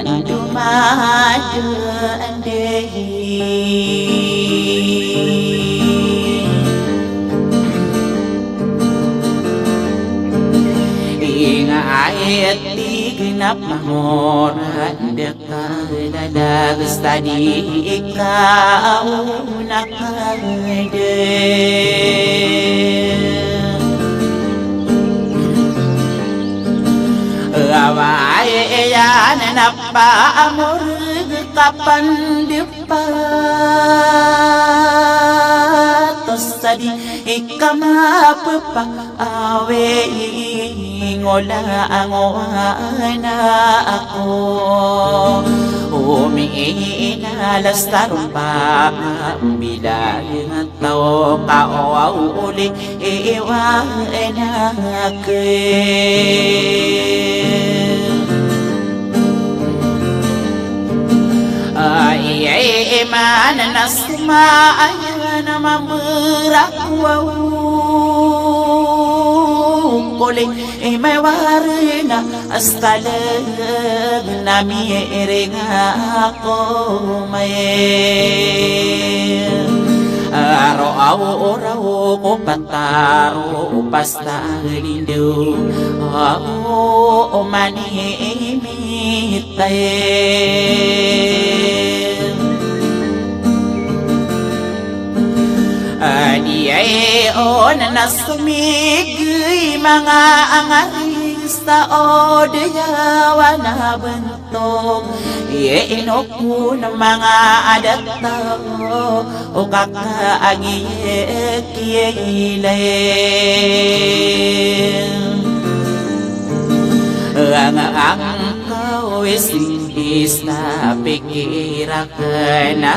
dumadaan ingayat digenap mahmoran dekat tadi ikaw nakade awai yan napamur kapan dipatos tadi ikamapapa awe ngola angwana ako umiinalas tarumpa bilang tao kao uli iwanak ay man nasma ayan mamurakwau kole may warna astalag na mirenga ako may araw-araw ko pantaro pasta lindo ako manihimit Adiay on nasumigay mga angarista o diyawa na bentong iinoko ng mga adat tao o kakaangiyekiyelay ang kawis na pikirakan na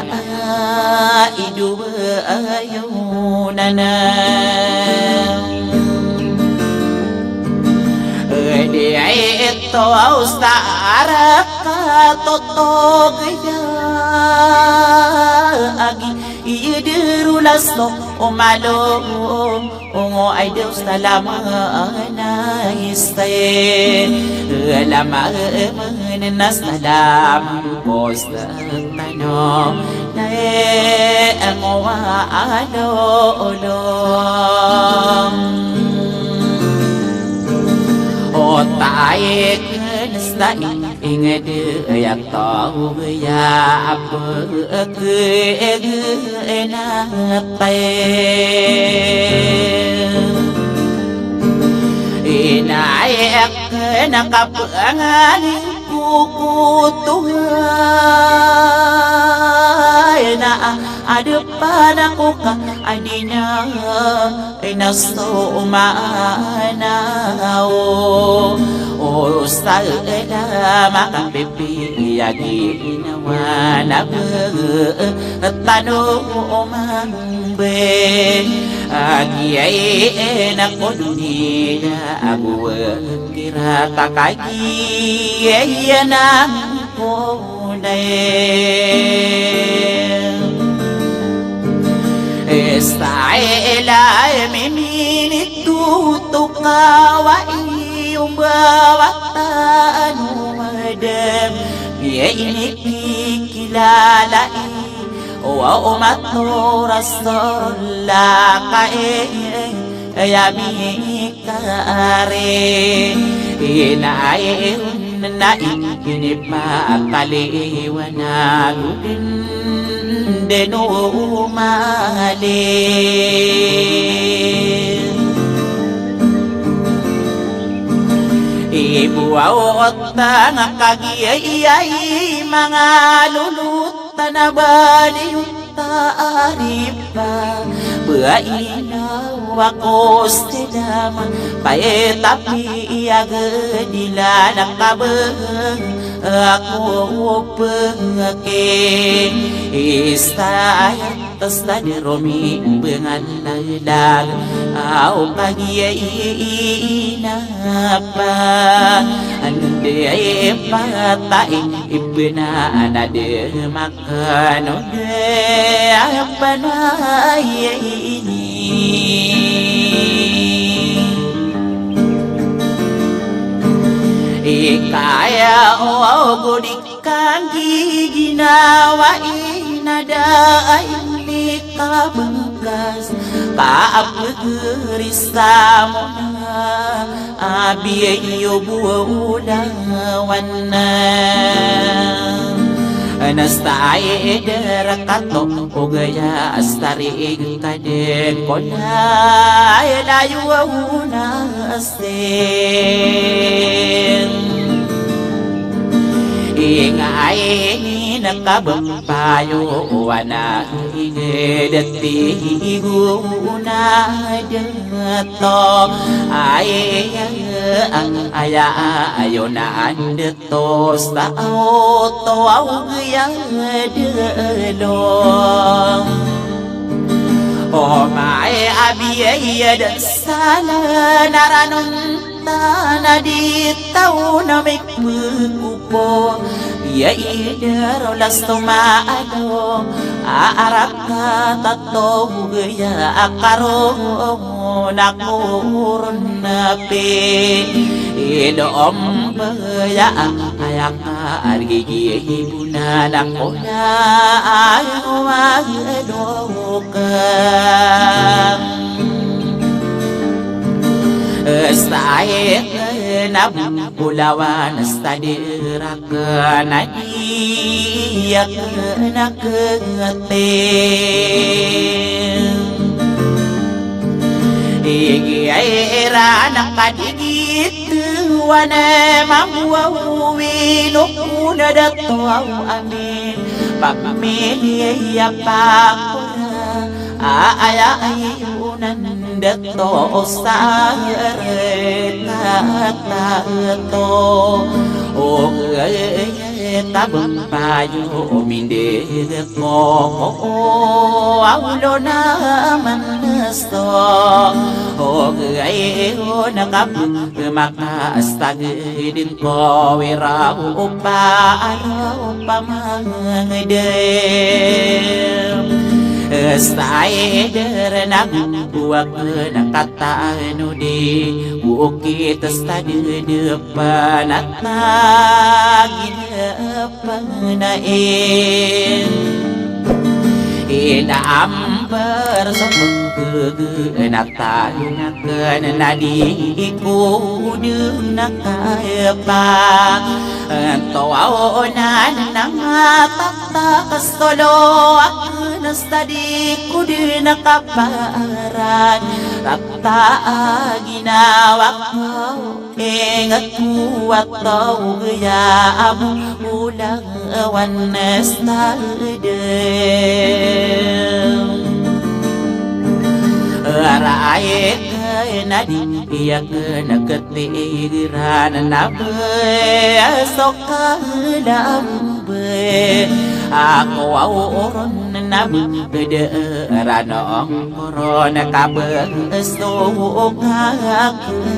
iduwayaw na di ay ito sa harap katotogaya agi idirulas no umalo ungo ay Diyos na lamang na istay lamang nas na lamang bos na tanong na ang waalolong o tayo nas na inged ayak tao ya apag enatay inayak nakapangaling kukutuhay na adepan ako ka adina naso umanaw o sa makapipiyagi ginawa na tanong umangbe agiyay na ko dunia ako kira takagi yan ko na Estaila miminit tutukawa iyong bawatan umadam Iinit kikilala o maturasola yami kare inayon na ikinip makaliwanag din umali ibuawot nga kagiyay mga lulutan na baliyong taaripa Buainaw ako sedama paetapi agadila nakabang ako pengake istayat tas tadi romi bengan lalag au pagi inapa ande patai ibna anade makan ode apa ini Kaya gudik kang ginawa inada ini kabengkas kaapgerisa mo na abiyo buulawan na Nastaye derakato ugaya astari kade kola layu una asten Ingay ni nakabampayo wana ingedati guna deto ay ang aya ayo na deto sa auto au yang delong Oh my abiyay dan sana naranong na di tao na may kupo Yaidero las tomaado Aarap ka tato Gaya akaro Nakurun na pe Idoom baya Ayak ka argigi Ibuna nakuna Ayaw agdokang Estay na bulawan Estadirak na iyak na kagatin Igiyayra na kadigit Wane mamuawin Ukuna dato amin Pamilya pakura Aayayunan dato sa tato O tabang payo minde ko aulo naman nasto O gayo nakapagmakaastag din ko Wira upaano pamangdem Estay na buwag na katano di Bukit estadi depan at naginapannain Inaambar sa pagkaganatakan na di ko nakayapa Tawanan ng matatakas tolo Ako nastadi ko din nakaparan Rakta ginawa ko Ingat ko at tawagaya Ulang awan nastadem Araye na di iyak nagkatigiran na besok kalambe Ako auron na bederan ang korona kabesok akrayem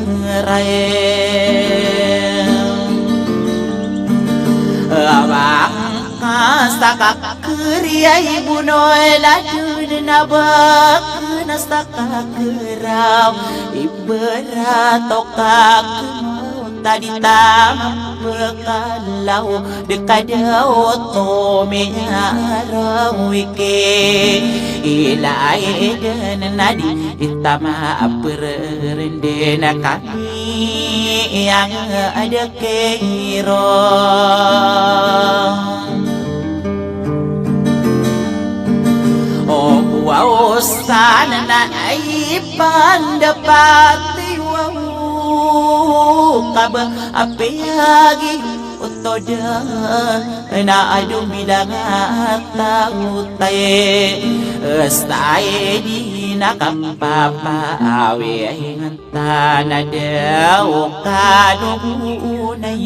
Abang kastakak kriay bunoy ladun na bak Nastakak keraw iberato kakmau tadi tamang bekalaw dekadaw tomeyaraw ike ilay dan nadi itama aperende na kami yang ada kehiro Wow, sana na ay pandapati Wow, kabang apiyagi Utoda na adumilang atawutaye Estay di nakampapaawi Hinganta na daw kanunay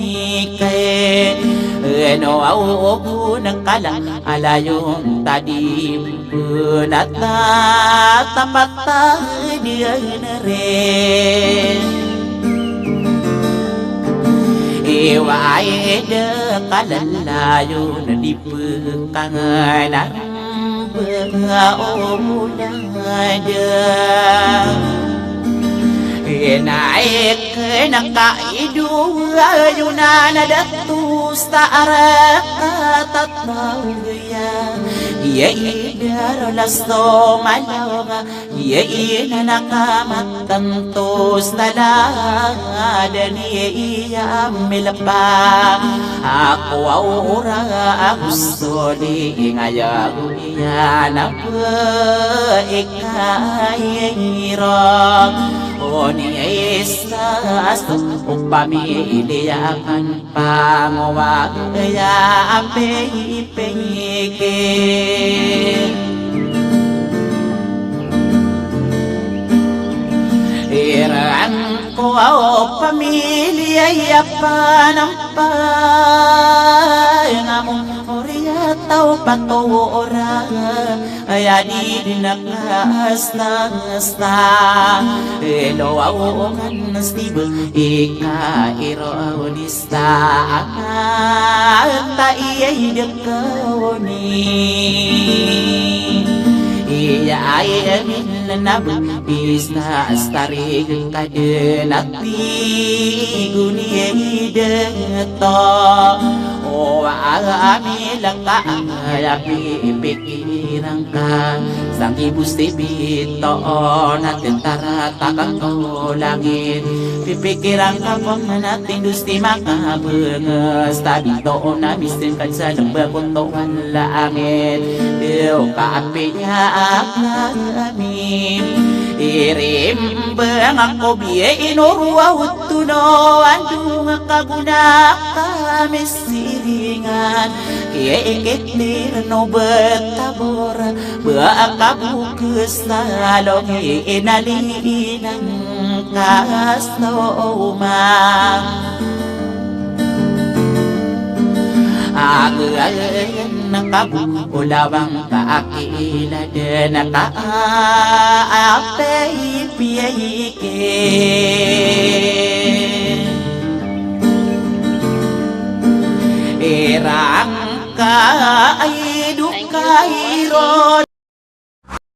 kay Ano ako ng kalang alayong tadim Natatapat dia na rin Iway de kalalayo na dipekangan Benga ulang ada naik nakaidu yunana datu stara tatau ya ya idar lasto malaga ya ina nakamatang tos dani ya milpa aku aura aku soli ngayagu ya napa ikairam Oni estas upamiliakan pangawag ya apei-pei Iran ko pamilya ya panampay ngamong tao patora ay di nakasta elo awangan stibo ikairo nista ta iyay dekawni iya ay min nabu isna astarig kadenati guni deto o ami langka ya pipikiran ka sang ibu stibito natin tara takang ko langit pipikiran ka kung natin gusti makabenges tabito na mistin kan sa lembaguntungan langit iyo kaapinya amin irim bang ako biye inuruwa utuno andung kaguna kami siringan kaya ikit nirno betabor beakabu kesalong inalinan kastomang Agayan nakabulawang kaakila din nakaaapay-piyayike Irang ka ay dukairon